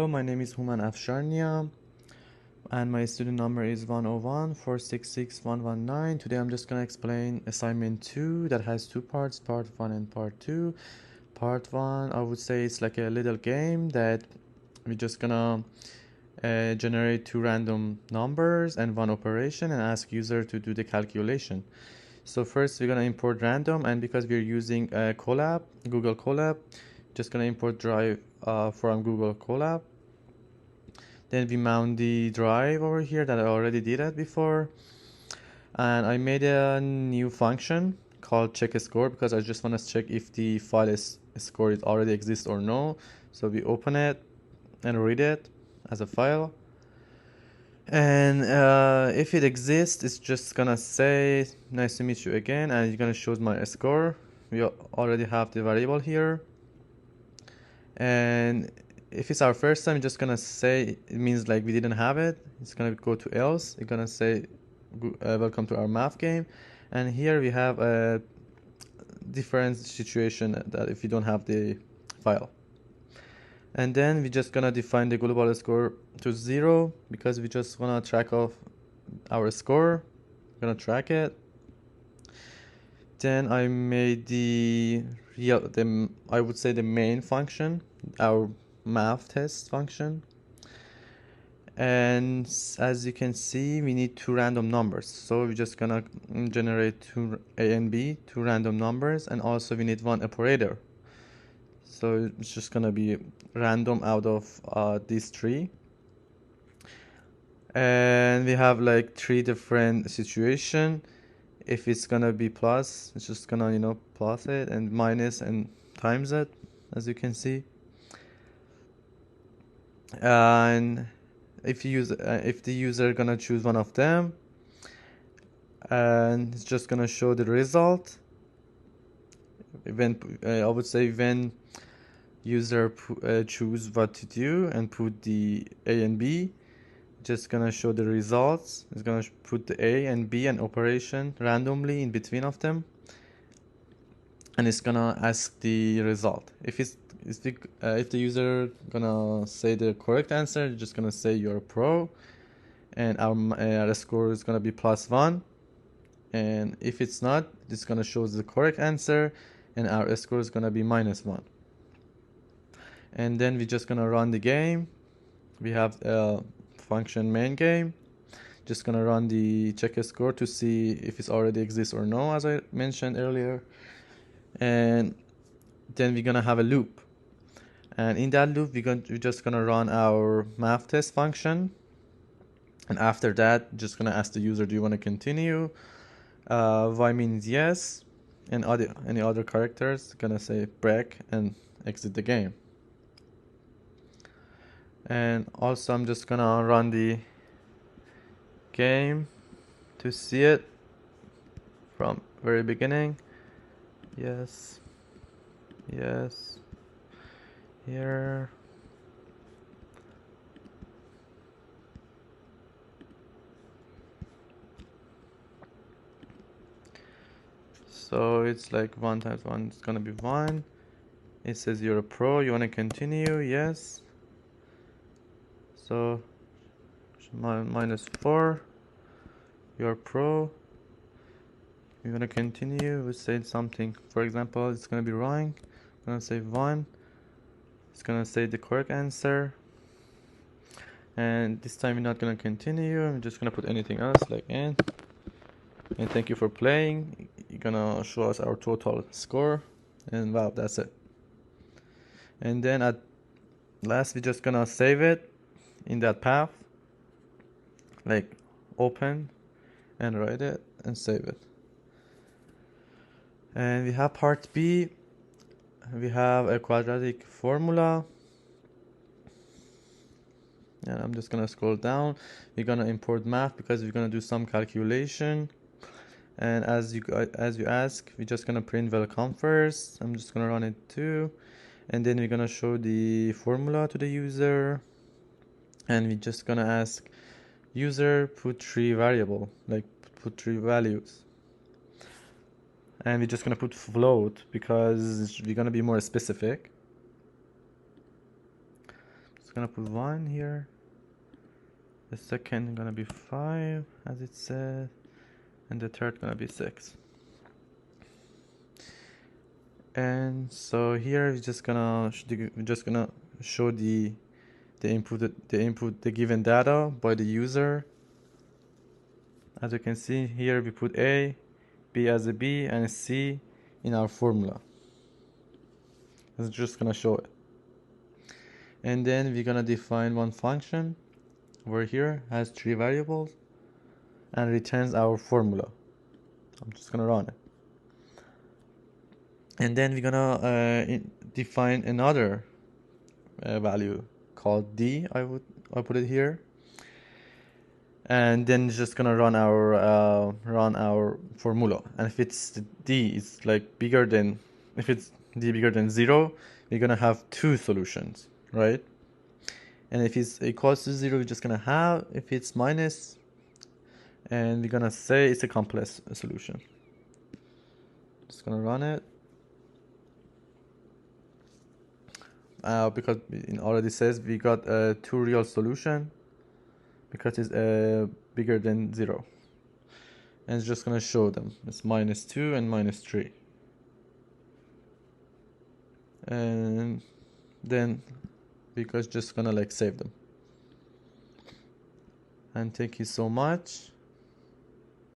Hello, my name is Human Afsharnia and my student number is 101466119. Today I'm just gonna explain assignment 2 that has two parts, part 1 and part 2. Part 1, I would say it's like a little game that we're just gonna generate two random numbers and one operation and ask user to do the calculation. So first we're gonna import random, and because we're using Colab, Google Colab, just gonna import drive from Google Colab. Then we mount the drive over here that I already did that before. And I made a new function called check score because I just want to check if the file is score it already exists or no. So we open it and read it as a file. And if it exists, it's just gonna say nice to meet you again, and it's gonna show my score. We already have the variable here. And if it's our first time, it's just gonna say it means like we didn't have it. It's gonna go to else. It's gonna say welcome to our math game. And here we have a different situation that if you don't have the file. And then we're just gonna define the global score to 0 because we just wanna track of our score. We're gonna track it. Then I made I would say the main function, our math test function. And as you can see, we need two random numbers, so we're just gonna generate two a and b, two random numbers, and also we need one operator, so it's just gonna be random out of these three. And we have like three different situation. If it's gonna be plus, it's just gonna plus it, and minus and times it, as you can see. And if the user gonna choose one of them, and it's just gonna show the result when I would say when user choose what to do and put the a and b, just gonna show the results. It's gonna put the a and b and operation randomly in between of them, and it's gonna ask the result. If the user gonna say the correct answer, it's just gonna say you're pro, and our score is gonna be +1. And if it's not, it's gonna show the correct answer, and our score is gonna be -1. And then we're just gonna run the game. We have a function main game. Just gonna run the check score to see if it already exists or no, as I mentioned earlier. And then we're gonna have a loop, and in that loop we're just gonna run our math test function. And after that, just gonna ask the user, do you want to continue? Y means yes, and any other characters gonna say break and exit the game. And also I'm just gonna run the game to see it from very beginning. Yes, here. So it's like 1 times 1 is gonna be 1. It says you're a pro, you want to continue, yes. So -4, you're pro, you want to continue. We said something, for example, it's gonna be wrong. I'm gonna say 1. It's gonna say the correct answer, and this time we're not gonna continue. I'm just gonna put anything else like and thank you for playing. You're gonna show us our total score, and wow, that's it. And then at last we're just gonna save it in that path, like open and write it and save it. And we have part B. We have a quadratic formula, and I'm just gonna scroll down. We're gonna import math because we're gonna do some calculation. And as you ask, we're just gonna print welcome first. I'm just gonna run it too, and then we're gonna show the formula to the user, and we're just gonna ask user put 3 variable, like put 3 values. And we're just gonna put float because we're gonna be more specific. Just gonna put 1 here. The second gonna be 5 as it said, and the third gonna be 6. And so here we're just gonna show the given data by the user. As you can see here, we put A, B as a B, and C in our formula. It's just gonna show it. And then we're gonna define one function over here, has 3 variables, and returns our formula. I'm just gonna run it. And then we're gonna define another value called D. I put it here. And then it's just gonna run our formula. And if it's D is like bigger than, if it's D bigger than 0, we're gonna have 2 solutions, right? And if it's equals to 0, we're just gonna have, if it's minus, and we're gonna say it's a complex solution. Just gonna run it. Because it already says we got 2 real solution because it's bigger than 0. And it's just gonna show them. It's -2 and -3. And then we're just gonna like save them. And thank you so much.